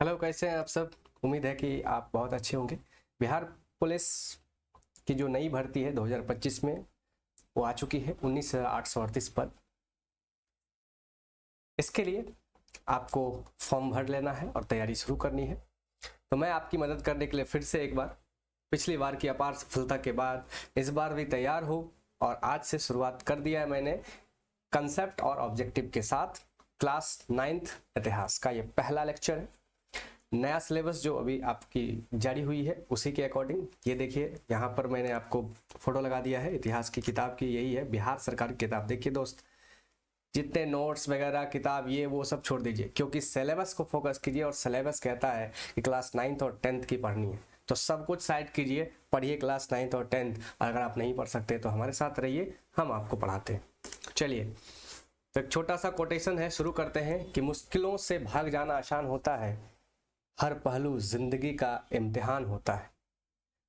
Hello, कैसे हैं आप सब। उम्मीद है कि आप बहुत अच्छे होंगे। बिहार पुलिस की जो नई भर्ती है 2025 में वो आ चुकी है 19,838 पद। इसके लिए आपको फॉर्म भर लेना है और तैयारी शुरू करनी है। तो मैं आपकी मदद करने के लिए फिर से एक बार पिछली बार की अपार सफलता के बाद इस बार भी तैयार हो और आज से शुरुआत कर दिया है मैंने कंसेप्ट और ऑब्जेक्टिव के साथ। क्लास 9th इतिहास का ये पहला लेक्चर है। नया सिलेबस जो अभी आपकी जारी हुई है उसी के अकॉर्डिंग ये देखिए, यहाँ पर मैंने आपको फोटो लगा दिया है इतिहास की किताब की। यही है बिहार सरकार की किताब। देखिए दोस्त, जितने नोट्स वगैरह किताब ये वो सब छोड़ दीजिए, क्योंकि सिलेबस को फोकस कीजिए। और सिलेबस कहता है कि क्लास 9th और 10th की पढ़नी है, तो सब कुछ साइड कीजिए, पढ़िए क्लास 9th और 10th। अगर आप नहीं पढ़ सकते तो हमारे साथ रहिए, हम आपको पढ़ाते हैं। चलिए, तो एक छोटा सा कोटेशन है, शुरू करते हैं कि मुश्किलों से भाग जाना आसान होता है, हर पहलू जिंदगी का इम्तिहान होता है।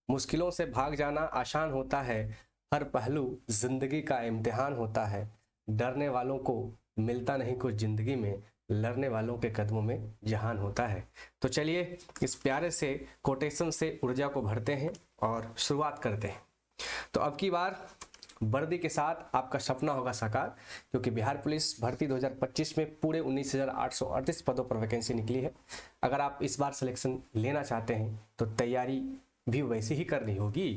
मुश्किलों से भाग जाना आसान होता है, हर पहलू जिंदगी का इम्तिहान होता है। डरने वालों को मिलता नहीं कुछ जिंदगी में, लड़ने वालों के कदमों में जहान होता है। तो चलिए इस प्यारे से कोटेशन से ऊर्जा को भरते हैं और शुरुआत करते हैं। तो अब की बार वर्दी के साथ आपका सपना होगा साकार, क्योंकि बिहार पुलिस भर्ती 2025 में पूरे 19,838 पदों पर वैकेंसी निकली है। अगर आप इस बार सिलेक्शन लेना चाहते हैं तो तैयारी भी वैसी ही करनी होगी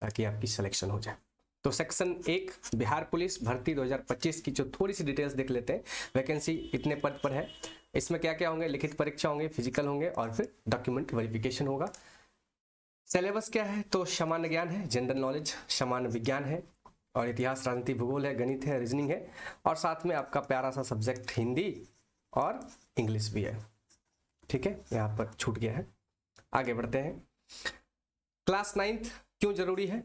ताकि आपकी सिलेक्शन हो जाए। तो सेक्शन 1 बिहार पुलिस भर्ती 2025 की जो थोड़ी सी डिटेल्स देख लेते हैं। वैकेंसी इतने पद पर है, इसमें क्या क्या होंगे, लिखित परीक्षा होंगे, फिजिकल होंगे और फिर डॉक्यूमेंट वेरिफिकेशन होगा। सिलेबस क्या है, तो सामान्य ज्ञान है, जनरल नॉलेज, सामान्य विज्ञान है, और इतिहास, राजनीति, भूगोल है, गणित है, रीजनिंग है, और साथ में आपका प्यारा सा सब्जेक्ट हिंदी और इंग्लिश भी है। ठीक है, यहाँ पर छूट गया है। आगे बढ़ते हैं। क्लास 9th क्यों जरूरी है,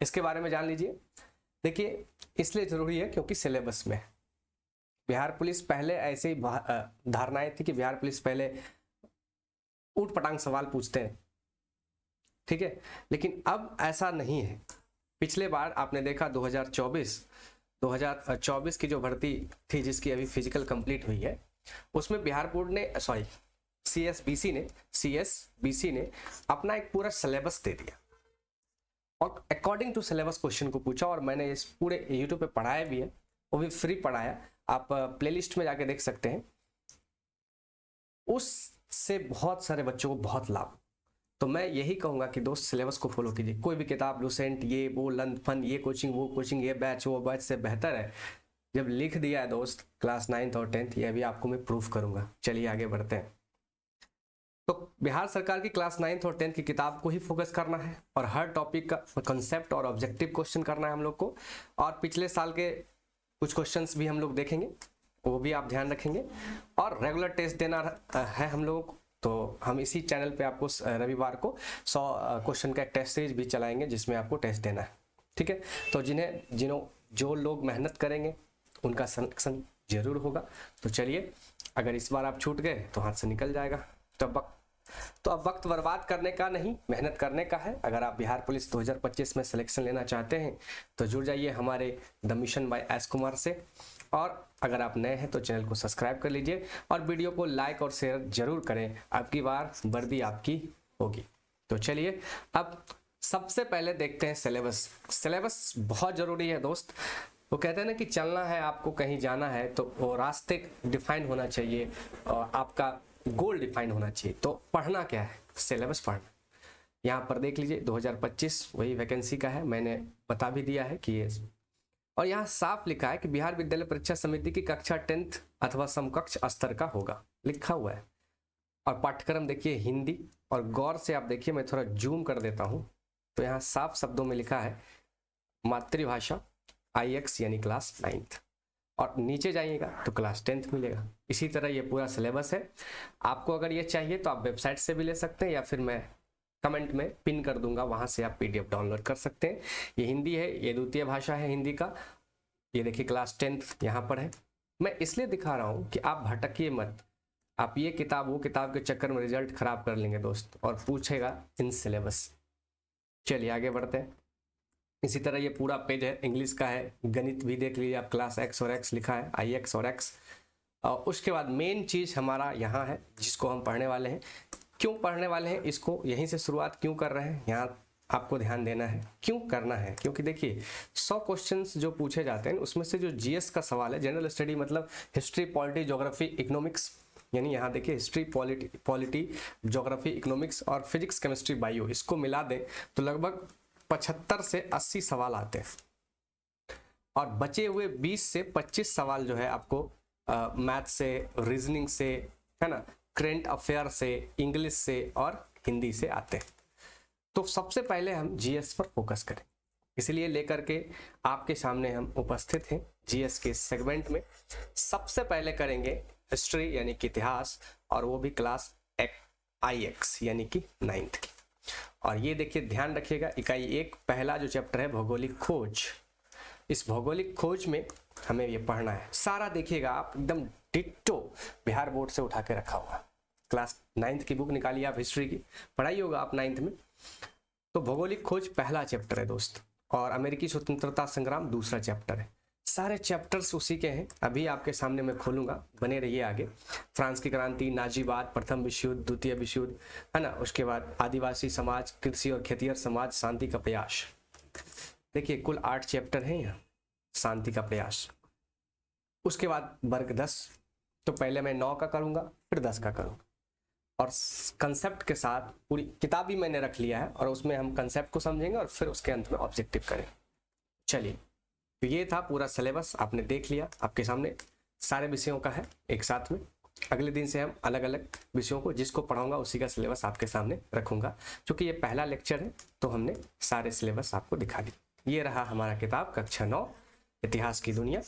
इसके बारे में जान लीजिए। देखिए, इसलिए जरूरी है क्योंकि सिलेबस में बिहार पुलिस पहले ऐसे ही धारणाएं थी कि बिहार पुलिस पहले ऊट पटांग सवाल पूछते हैं, ठीक है, लेकिन अब ऐसा नहीं है। पिछले बार आपने देखा 2024 की जो भर्ती थी, जिसकी अभी फिजिकल कंप्लीट हुई है, उसमें बिहार बोर्ड ने सीएसबीसी ने अपना एक पूरा सिलेबस दे दिया और अकॉर्डिंग टू सिलेबस क्वेश्चन को पूछा। और मैंने इस पूरे यूट्यूब पे पढ़ाया भी है, वो भी फ्री पढ़ाया, आप प्लेलिस्ट में जाके देख सकते हैं। उससे बहुत सारे बच्चों को बहुत लाभ। तो मैं यही कहूंगा कि दोस्त सिलेबस को फॉलो कीजिए। कोई भी किताब, लूसेंट, ये वो, लन फन, ये कोचिंग वो कोचिंग, ये बैच वो बैच से बेहतर है जब लिख दिया है दोस्त क्लास 9th और 10th। ये भी आपको मैं प्रूफ करूंगा। चलिए आगे बढ़ते हैं। तो बिहार सरकार की क्लास 9th और 10th की किताब को ही फोकस करना है और हर टॉपिक का कंसेप्ट और ऑब्जेक्टिव क्वेश्चन करना है हम लोग को। और पिछले साल के कुछ क्वेश्चंस भी हम लोग देखेंगे, वो भी आप ध्यान रखेंगे। और रेगुलर टेस्ट देना है हम लोगों को, तो हम इसी चैनल पे आपको रविवार को 100 क्वेश्चन का एक टेस्ट सीरीज भी चलाएंगे जिसमें आपको टेस्ट देना है। ठीक है, तो जो लोग मेहनत करेंगे उनका सिलेक्शन जरूर होगा। तो चलिए, अगर इस बार आप छूट गए तो हाथ से निकल जाएगा। तो अब वक्त बर्बाद करने का नहीं, मेहनत करने का है। अगर आप बिहार पुलिस 2025 में सिलेक्शन लेना चाहते हैं तो जुड़ जाइए हमारे the mission by S Kumar से। और अगर आप नए हैं तो चैनल को सब्सक्राइब कर लीजिए और वीडियो को लाइक और शेयर जरूर करें। आपकी बार वर्दी आपकी होगी। तो चलिए, अब सबसे पहले देखते हैं सिलेबस। सिलेबस बहुत जरूरी है दोस्त। वो कहते हैं ना कि चलना है आपको, कहीं जाना है, तो वो रास्ते डिफाइन होना चाहिए और आपका गोल डिफाइन होना चाहिए। तो पढ़ना क्या है, सिलेबस पढ़ना। यहाँ पर देख लीजिए 2025 वही वैकेंसी का है, मैंने बता भी दिया है कि ये, और यहाँ साफ लिखा है कि बिहार विद्यालय परीक्षा समिति की कक्षा 10th अथवा समकक्ष स्तर का होगा, लिखा हुआ है। और पाठ्यक्रम देखिए हिंदी, और गौर से आप देखिए, मैं थोड़ा जूम कर देता हूँ तो यहाँ साफ शब्दों में लिखा है मातृभाषा IX यानी क्लास 9th, और नीचे जाइएगा तो क्लास 10th मिलेगा। इसी तरह ये पूरा सिलेबस है। आपको अगर ये चाहिए तो आप वेबसाइट से भी ले सकते हैं, या फिर मैं कमेंट में पिन कर दूंगा, वहां से आप PDF डाउनलोड कर सकते हैं। ये हिंदी है, ये द्वितीय भाषा है हिंदी का। ये देखिए क्लास 10th यहाँ पर है। मैं इसलिए दिखा रहा हूँ कि आप भटकिए मत। आप ये किताब वो किताब के चक्कर में रिजल्ट खराब कर लेंगे दोस्त, और पूछेगा इन सिलेबस। चलिए आगे बढ़ते हैं। इसी तरह ये पूरा पेज है, इंग्लिश का है, गणित भी देख लीजिए आप, क्लास X और X लिखा है, IX और X। और उसके बाद मेन चीज़ हमारा यहाँ है जिसको हम पढ़ने वाले हैं। क्यों पढ़ने वाले हैं इसको, यहीं से शुरुआत क्यों कर रहे हैं, यहाँ आपको ध्यान देना है क्यों करना है। क्योंकि देखिए 100 क्वेश्चंस जो पूछे जाते हैं उसमें से जो जीएस का सवाल है, जनरल स्टडी मतलब हिस्ट्री, पॉलिटी, ज्योग्राफी, इकोनॉमिक्स, यानी यहाँ देखिए हिस्ट्री, पॉलिटी, ज्योग्राफी, इकोनॉमिक्स और फिजिक्स, केमिस्ट्री, बायो, इसको मिला दें तो लगभग 75 से 80 सवाल आते हैं। और बचे हुए 20 से 25 सवाल जो है आपको मैथ से, रीजनिंग से, है ना, करंट अफेयर से, इंग्लिश से और हिंदी से आते हैं। तो सबसे पहले हम जीएस पर फोकस करें, इसलिए लेकर के आपके सामने हम उपस्थित हैं जीएस के सेगमेंट में। सबसे पहले करेंगे हिस्ट्री यानी कि इतिहास, और वो भी क्लास IX यानी कि 9th की। और ये देखिए ध्यान रखिएगा, इकाई 1 पहला जो चैप्टर है भौगोलिक खोज। इस भौगोलिक खोज में हमें ये पढ़ना है सारा। देखिएगा आप एकदम डिट्टो बिहार बोर्ड से उठा के रखा हुआ। क्लास 9th की बुक निकालिए आप, हिस्ट्री की पढ़ाई होगा आप 9th में। तो भौगोलिक खोज पहला चैप्टर है दोस्त, और अमेरिकी स्वतंत्रता संग्राम दूसरा चैप्टर है। सारे चैप्टर्स उसी के हैं। अभी आपके सामने मैं खोलूंगा, बने रहिए आगे। फ्रांस की क्रांति, नाजीवाद, प्रथम विश्व युद्ध, द्वितीय विश्व युद्ध, है ना, उसके बाद आदिवासी समाज, कृषि और खेतिहर समाज, शांति का प्रयास। देखिए कुल 8 चैप्टर हैं यहाँ, शांति का प्रयास। उसके बाद वर्ग 10, तो पहले मैं 9 का करूंगा फिर 10 का करूंगा, और कंसेप्ट के साथ पूरी किताब भी मैंने रख लिया है, और उसमें हम कंसेप्ट को समझेंगे और फिर उसके अंत में ऑब्जेक्टिव करेंगे। चलिए, तो ये था पूरा सिलेबस, आपने देख लिया, आपके सामने सारे विषयों का है एक साथ में। अगले दिन से हम अलग अलग विषयों को जिसको पढ़ाऊंगा उसी का सिलेबस आपके सामने रखूंगा। क्योंकि ये पहला लेक्चर है तो हमने सारे सिलेबस आपको दिखा दी। ये रहा हमारा किताब कक्षा 9 इतिहास की दुनिया।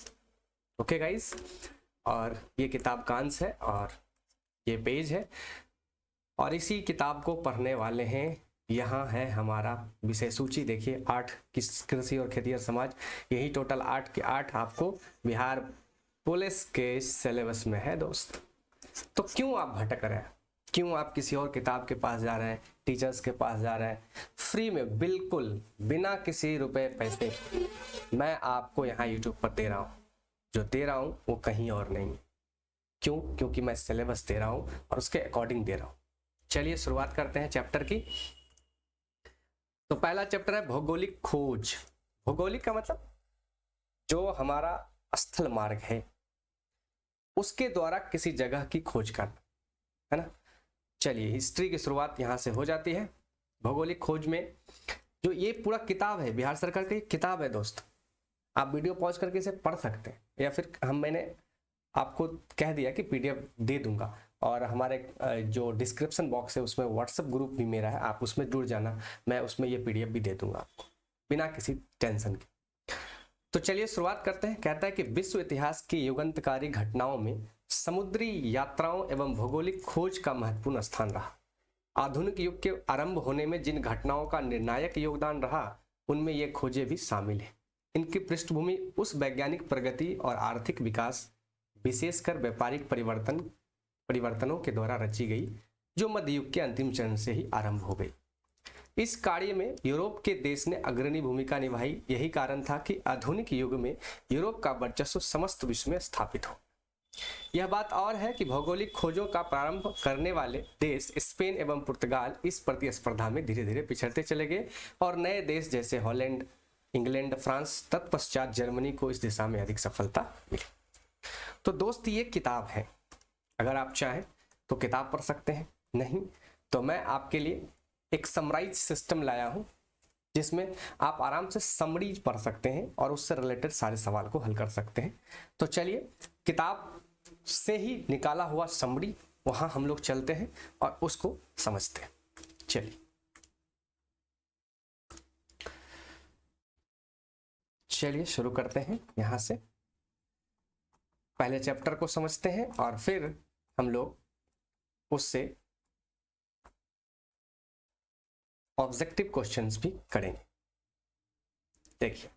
ओके गाइस, और ये किताब का अंश है और ये पेज है, और इसी किताब को पढ़ने वाले हैं। यहाँ है हमारा विषय सूची, देखिए 8 कृषि और खेतिहर समाज, यही टोटल 8 के 8 आपको बिहार पुलिस के सिलेबस में है दोस्त। तो क्यों आप भटक रहे हैं, क्यों आप किसी और किताब के पास जा रहे हैं, टीचर्स के पास जा रहे हैं? फ्री में, बिल्कुल बिना किसी रुपए पैसे मैं आपको यहाँ यूट्यूब पर दे रहा हूँ। जो दे रहा हूँ वो कहीं और नहीं। क्यों? क्योंकि मैं सिलेबस दे रहा हूँ और उसके अकॉर्डिंग दे रहा हूँ। चलिए शुरुआत करते हैं चैप्टर की। तो पहला चैप्टर है भौगोलिक खोज। भौगोलिक का मतलब जो हमारा स्थल मार्ग है उसके द्वारा किसी जगह की खोज करना, है ना। चलिए, हिस्ट्री की शुरुआत यहाँ से हो जाती है। भौगोलिक खोज में जो ये पूरा किताब है, बिहार सरकार की किताब है दोस्त, आप वीडियो पॉज करके इसे पढ़ सकते हैं, या फिर मैंने आपको कह दिया कि पीडीएफ दे दूंगा। और हमारे जो डिस्क्रिप्शन बॉक्स है उसमें व्हाट्सएप ग्रुप भी मेरा है, आप उसमें जुड़ जाना, मैं उसमें ये पीडीएफ भी दे दूंगा आपको बिना किसी टेंशन के। तो चलिए शुरुआत करते हैं। कहता है कि विश्व इतिहास की युगांतकारी घटनाओं में समुद्री यात्राओं एवं भौगोलिक खोज का महत्वपूर्ण स्थान रहा। आधुनिक युग के आरंभ होने में जिन घटनाओं का निर्णायक योगदान रहा उनमें ये खोजें भी शामिल है। इनकी पृष्ठभूमि उस वैज्ञानिक प्रगति और आर्थिक विकास, विशेषकर व्यापारिक परिवर्तनों के द्वारा रची गई जो मध्य युग के अंतिम चरण से ही आरंभ हो गई। इस कार्य में यूरोप के देश ने अग्रणी भूमिका निभाई। यही कारण था कि आधुनिक युग में यूरोप का वर्चस्व समस्त विश्व में स्थापित हो। यह बात और है कि भौगोलिक खोजों का प्रारंभ करने वाले देश स्पेन एवं पुर्तगाल इस प्रतिस्पर्धा में धीरे धीरे पिछड़ते चले गए, और नए देश जैसे हॉलैंड, इंग्लैंड, फ्रांस, तत्पश्चात जर्मनी को इस दिशा में अधिक सफलता मिली। तो दोस्त ये किताब है, अगर आप चाहें तो किताब पढ़ सकते हैं, नहीं तो मैं आपके लिए एक समराइज सिस्टम लाया हूं जिसमें आप आराम से समरीज पढ़ सकते हैं और उससे रिलेटेड सारे सवाल को हल कर सकते हैं। तो चलिए किताब से ही निकाला हुआ समरी वहां हम लोग चलते हैं और उसको समझते हैं। चलिए शुरू करते हैं। यहां से पहले चैप्टर को समझते हैं और फिर हम लोग उससे ऑब्जेक्टिव क्वेश्चंस भी करेंगे। देखिए,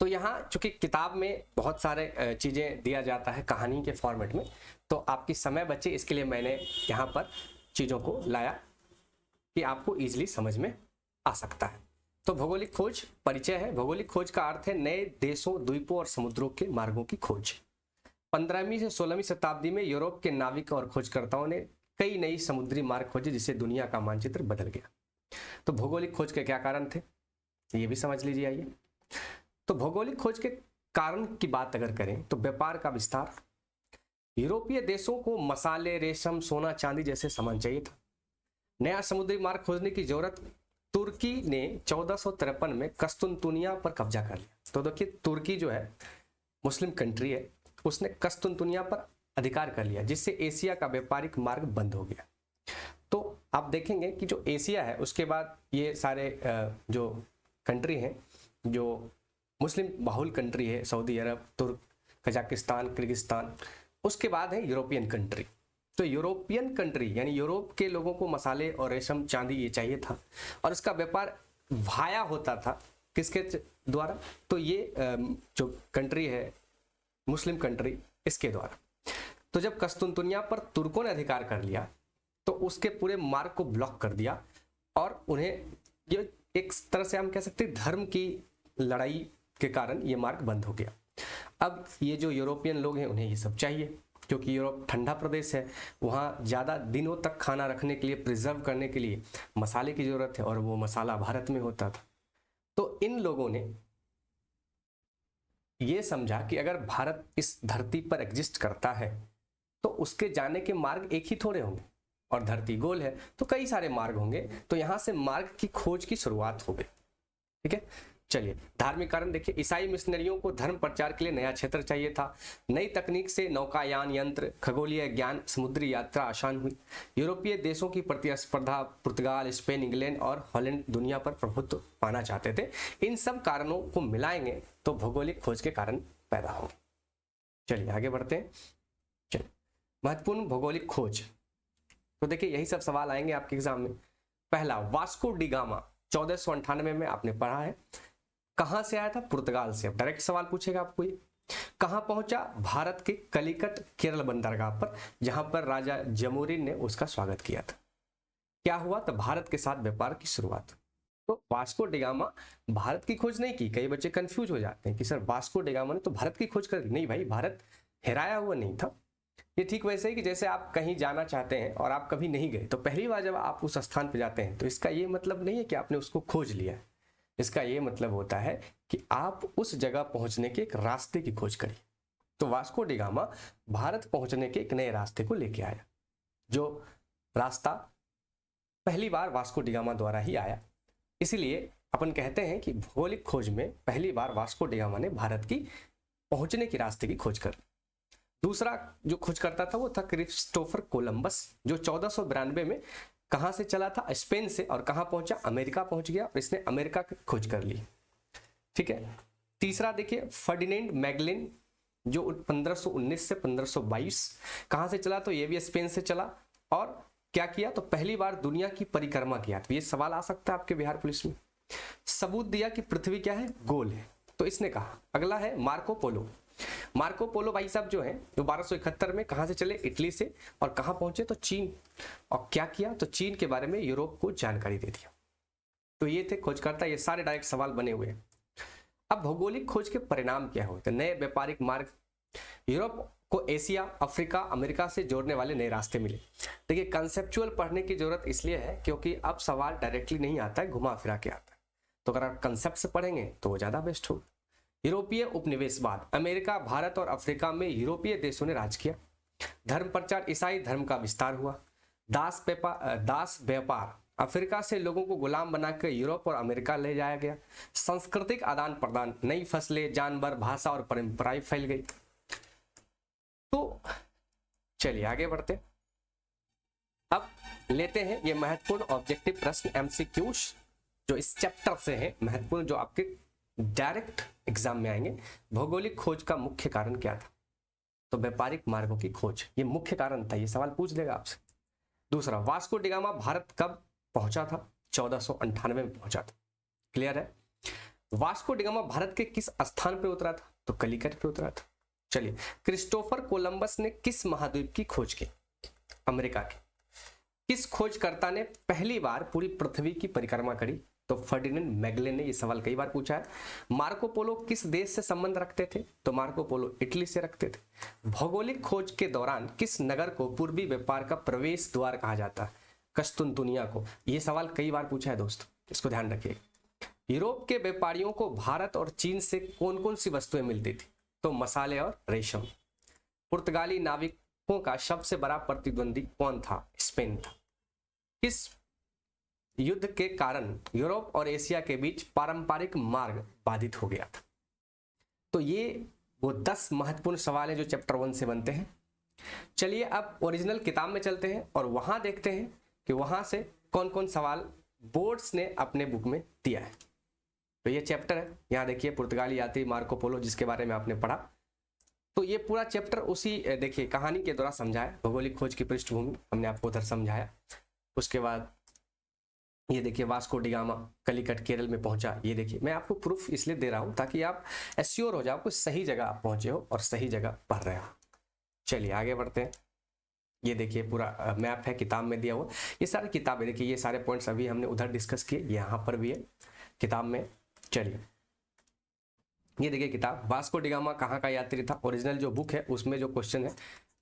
तो यहाँ चूंकि किताब में बहुत सारे चीजें दिया जाता है कहानी के फॉर्मेट में, तो आपकी समय बचे इसके लिए मैंने यहाँ पर चीजों को लाया कि आपको इजीली समझ में आ सकता है। तो भौगोलिक खोज परिचय है। भौगोलिक खोज का अर्थ है नए देशों, द्वीपों और समुद्रों के मार्गों की खोज। 15वीं से 16वीं शताब्दी में यूरोप के नाविक और खोजकर्ताओं ने कई नई समुद्री मार्ग खोजे, जिससे दुनिया का मानचित्र बदल गया। तो भौगोलिक खोज के क्या कारण थे, ये भी समझ लीजिए। आइए, तो भौगोलिक खोज के कारण की बात अगर करें तो व्यापार का विस्तार। यूरोपीय देशों को मसाले, रेशम, सोना, चांदी जैसे सामान चाहिए था। नया समुद्री मार्ग खोजने की जरूरत। तुर्की ने 1453 में कस्तुनतुनिया पर कब्जा कर लिया। तो देखिए, तुर्की जो है मुस्लिम कंट्री है, उसने कस्तुनतुनिया पर अधिकार कर लिया, जिससे एशिया का व्यापारिक मार्ग बंद हो गया। तो आप देखेंगे कि जो एशिया है उसके बाद ये सारे जो कंट्री हैं, जो मुस्लिम बाहुल कंट्री है, सऊदी अरब, तुर्क, कजाकिस्तान, किर्गिस्तान, उसके बाद है यूरोपियन कंट्री। तो यूरोपियन कंट्री यानी यूरोप के लोगों को मसाले और रेशम, चांदी ये चाहिए था, और इसका व्यापार वाया होता था किसके द्वारा, तो ये जो कंट्री है मुस्लिम कंट्री, इसके द्वारा। तो जब कस्तुनतुनिया पर तुर्कों ने अधिकार कर लिया तो उसके पूरे मार्ग को ब्लॉक कर दिया, और उन्हें ये एक तरह से हम कह सकते हैं धर्म की लड़ाई के कारण ये मार्ग बंद हो गया। अब ये जो यूरोपियन लोग हैं उन्हें ये सब चाहिए, क्योंकि यूरोप ठंडा प्रदेश है, वहाँ ज़्यादा दिनों तक खाना रखने के लिए, प्रिजर्व करने के लिए मसाले की ज़रूरत है, और वो मसाला भारत में होता था। तो इन लोगों ने ये समझा कि अगर भारत इस धरती पर एग्जिस्ट करता है तो उसके जाने के मार्ग एक ही थोड़े होंगे, और धरती गोल है तो कई सारे मार्ग होंगे। तो यहाँ से मार्ग की खोज की शुरुआत हो गई। ठीक है, चलिए धार्मिक कारण देखिए। ईसाई मिशनरियों को धर्म प्रचार के लिए नया क्षेत्र चाहिए था। नई तकनीक से नौकायान यंत्र, खगोलीय ज्ञान, समुद्री यात्रा आसान हुई। यूरोपीय देशों की प्रतिस्पर्धा पुर्तगाल, स्पेन, इंग्लैंड और हॉलैंड दुनिया पर प्रभुत्व पाना चाहते थे। इन सब कारणों को मिलाएंगे तो भौगोलिक खोज के कारण पैदा होंगे। चलिए आगे बढ़ते हैं। चलिए, महत्वपूर्ण भौगोलिक खोज। तो देखिए यही सब सवाल आएंगे आपके एग्जाम में। पहला, वास्को डी गामा 1498 में आपने पढ़ा है। कहां से आया था? पुर्तगाल से। अब डायरेक्ट सवाल पूछेगा आपको ये। कहां पहुंचा? भारत के कलिकट केरल बंदरगाह पर, जहां पर राजा जमोरिन ने उसका स्वागत किया था। क्या हुआ? तो भारत के साथ व्यापार की शुरुआत। तो वास्को डी गामा भारत की खोज नहीं की। कई बच्चे कंफ्यूज हो जाते हैं कि सर वास्को डी गामा ने तो भारत की खोज कर। नहीं भाई, भारत हेराया हुआ नहीं था। ये ठीक वैसे ही कि जैसे आप कहीं जाना चाहते हैं और आप कभी नहीं गए, तो पहली बार जब आप उस स्थान पर जाते हैं तो इसका ये मतलब नहीं है कि आपने उसको खोज लिया है। इसका ये मतलब होता है कि आप उस जगह पहुंचने के एक रास्ते की खोज करिए। तो वास्को डी गामा भारत पहुंचने के एक नए रास्ते को लेके आया, जो रास्ता पहली बार वास्को डी गामा द्वारा ही आया। इसीलिए अपन कहते हैं कि भौगोलिक खोज में पहली बार वास्को डी गामा ने भारत की पहुंचने के रास्ते की खोज कर। दूसरा जो खोज करता था वो था क्रिस्टोफर कोलंबस, जो 1492 में कहां से चला था? स्पेन से। और कहां पहुंचा? अमेरिका पहुंच गया, और इसने अमेरिका की खोज कर ली। ठीक है। तीसरा देखिए, फर्डिनेंड मैगलिन, जो 1519 से 1522 कहां से चला? तो ये भी स्पेन से चला। और क्या किया? तो पहली बार दुनिया की परिक्रमा किया। तो ये सवाल आ सकता है आपके बिहार पुलिस में। सबूत दिया कि पृथ्वी क्या है? गोल है। तो इसने कहा। अगला है मार्को पोलो। मार्को पोलो भाई साहब जो है वो 1271 में कहां से चले? इटली से। और कहां पहुंचे? तो चीन। और क्या किया? तो चीन के बारे में यूरोप को जानकारी दे दिया। तो ये थे खोजकर्ता। ये सारे डायरेक्ट सवाल बने हुए हैं। अब भौगोलिक खोज के परिणाम क्या होते? नए व्यापारिक मार्ग। यूरोप को एशिया, अफ्रीका, अमेरिका से जोड़ने वाले नए रास्ते मिले। देखिए कंसेप्चुअल पढ़ने की जरूरत इसलिए है क्योंकि अब सवाल डायरेक्टली नहीं आता है, घुमा फिरा के आता है। तो अगर आप कंसेप्ट से पढ़ेंगे तो वो ज्यादा बेस्ट हो। यूरोपीय उपनिवेशवाद। अमेरिका, भारत और अफ्रीका में यूरोपीय देशों ने राज किया। धर्म प्रचार। ईसाई धर्म का विस्तार हुआ। दास व्यापार। अफ्रीका से लोगों को गुलाम बनाकर यूरोप और अमेरिका ले जाया गया। सांस्कृतिक आदान प्रदान। नई फसलें, जानवर, भाषा और परंपराएं फैल गई। तो चलिए आगे बढ़ते। अब लेते हैं ये महत्वपूर्ण ऑब्जेक्टिव प्रश्न एमसीक्यूज जो इस चैप्टर से है, महत्वपूर्ण, जो आपके डायरेक्ट एग्जाम में आएंगे। भौगोलिक खोज का मुख्य कारण क्या था? तो व्यापारिक मार्गों की खोज, ये मुख्य कारण था। ये सवाल पूछ देगा आपसे। दूसरा, वास्को डी गामा भारत कब पहुंचा था? 1498 में पहुंचा था। क्लियर है? वास्को डी गामा भारत के किस स्थान पर उतरा था? तो कलिकट पे उतरा था। चलिए, क्रिस्टोफर कोलंबस ने किस महाद्वीप की खोज की? अमेरिका की। किस खोजकर्ता ने पहली बार पूरी पृथ्वी की परिक्रमा करी? तो फर्डिनेंड मैगलेन ने ये सवाल कई बार पूछा है। मार्को पोलो किस देश से संबंध रखते थे? तो मार्को पोलो इटली से रखते थे। भौगोलिक खोज के दौरान किस नगर को पूर्वी व्यापार का प्रवेश द्वार कहा जाता है? कस्तुनतुनिया को। ये सवाल कई बार पूछा है दोस्तों, इसको ध्यान रखिए। यूरोप के व्यापारियों को भारत और चीन से कौन कौन सी वस्तुएं मिलती थी? तो मसाले और रेशम। पुर्तगाली नाविकों का सबसे बड़ा प्रतिद्वंदी कौन था? स्पेन था। किस युद्ध के कारण यूरोप और एशिया के बीच पारंपरिक मार्ग बाधित हो गया था? तो ये वो 10 महत्वपूर्ण सवाल हैं जो चैप्टर 1 से बनते हैं। चलिए अब ओरिजिनल किताब में चलते हैं और वहां देखते हैं कि वहां से कौन कौन सवाल बोर्ड्स ने अपने बुक में दिया है। तो ये चैप्टर है, यहाँ देखिए, पुर्तगाली यात्री मार्को पोलो, जिसके बारे में आपने पढ़ा। तो ये पूरा चैप्टर उसी देखिए कहानी के द्वारा समझाया। भौगोलिक खोज की पृष्ठभूमि हमने आपको उधर समझाया। उसके बाद ये देखिए Vasco D gamma Calicut Kerala में पहुंचा। ये देखिए, मैं आपको प्रूफ इसलिए दे रहा हूं ताकि आप एश्योर हो जाओ कि सही जगह आप पहुंचे हो और सही जगह पढ़ रहे हो। चलिए आगे बढ़ते हैं। ये देखिए पूरा मैप है, किताब में दिया हुआ। ये सारी किताबें देखिए, ये सारे पॉइंट्स अभी हमने उधर डिस्कस किए, यहाँ पर भी है किताब में। चलिए ये देखिए किताब, वास्को डी गामा कहाँ का यात्री था। ओरिजिनल जो बुक है उसमें जो क्वेश्चन है,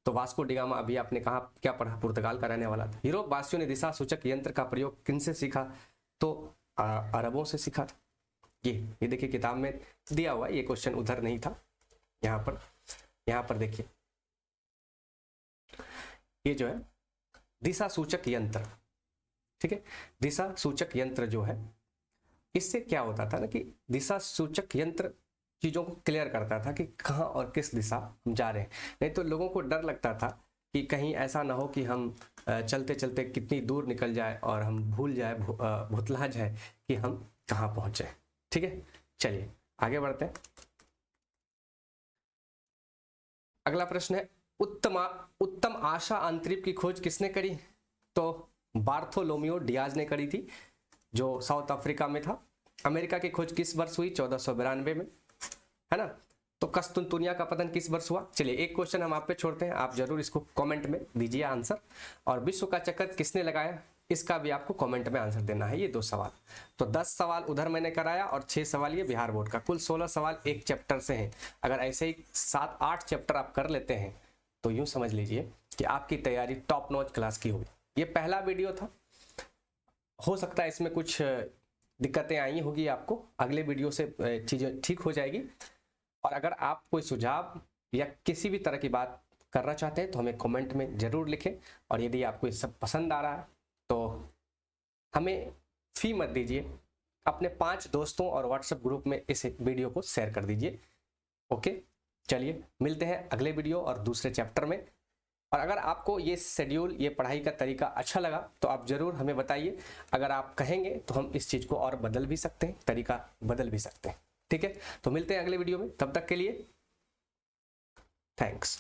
तो वास्को डी गामा अभी आपने कहा क्या पढ़ा? पुर्तगाल का रहने वाला था। यूरोप वासियों ने दिशा सूचक यंत्र का प्रयोग किनसे सीखा? तो अरबों से सीखा था। ये देखिए किताब में दिया हुआ, ये क्वेश्चन उधर नहीं था। यहाँ पर देखिए, ये जो है दिशा सूचक यंत्र, ठीक है, दिशा सूचक यंत्र जो है, इससे क्या होता था ना कि दिशा सूचक यंत्र चीजों को क्लियर करता था कि कहाँ और किस दिशा हम जा रहे हैं। नहीं तो लोगों को डर लगता था कि कहीं ऐसा ना हो कि हम चलते चलते कितनी दूर निकल जाए और हम भूल जाए, भुतला जाए कि हम कहाँ पहुंचे। ठीक है, चलिए आगे बढ़ते हैं। अगला प्रश्न है, उत्तम आशा अंतरिक्ष की खोज किसने करी? तो बार्थोलोमियो डियाज ने करी थी, जो साउथ अफ्रीका में था। अमेरिका की खोज किस वर्ष हुई? 1492 में, है ना। तो कस्तुनतुनिया का पतन किस वर्ष हुआ? चलिए एक क्वेश्चन हम आप पे छोड़ते हैं, आप जरूर इसको कमेंट में दीजिए आंसर। और विश्व का चक्कर किसने लगाया? इसका भी आपको कमेंट में आंसर देना है। ये 2 सवाल, तो 10 सवाल उधर मैंने कराया और 6 सवाल ये बिहार बोर्ड का। कुल 16 सवाल एक चैप्टर से हैं। अगर ऐसे ही 7-8 चैप्टर आप कर लेते हैं तो यूं समझ लीजिए कि आपकी तैयारी टॉप नॉच क्लास की होगी। ये पहला वीडियो था, हो सकता है इसमें कुछ दिक्कतें आई होगी आपको, अगले वीडियो से चीज़ें ठीक हो जाएगी। और अगर आप कोई सुझाव या किसी भी तरह की बात करना चाहते हैं तो हमें कमेंट में ज़रूर लिखें। और यदि आपको ये सब पसंद आ रहा है तो हमें फी मत दीजिए, अपने 5 दोस्तों और व्हाट्सएप ग्रुप में इस वीडियो को शेयर कर दीजिए। ओके, चलिए मिलते हैं अगले वीडियो और दूसरे चैप्टर में। और अगर आपको ये शेड्यूल, ये पढ़ाई का तरीका अच्छा लगा तो आप ज़रूर हमें बताइए। अगर आप कहेंगे तो हम इस चीज़ को और बदल भी सकते हैं, तरीका बदल भी सकते हैं। ठीक है, तो मिलते हैं अगले वीडियो में, तब तक के लिए थैंक्स।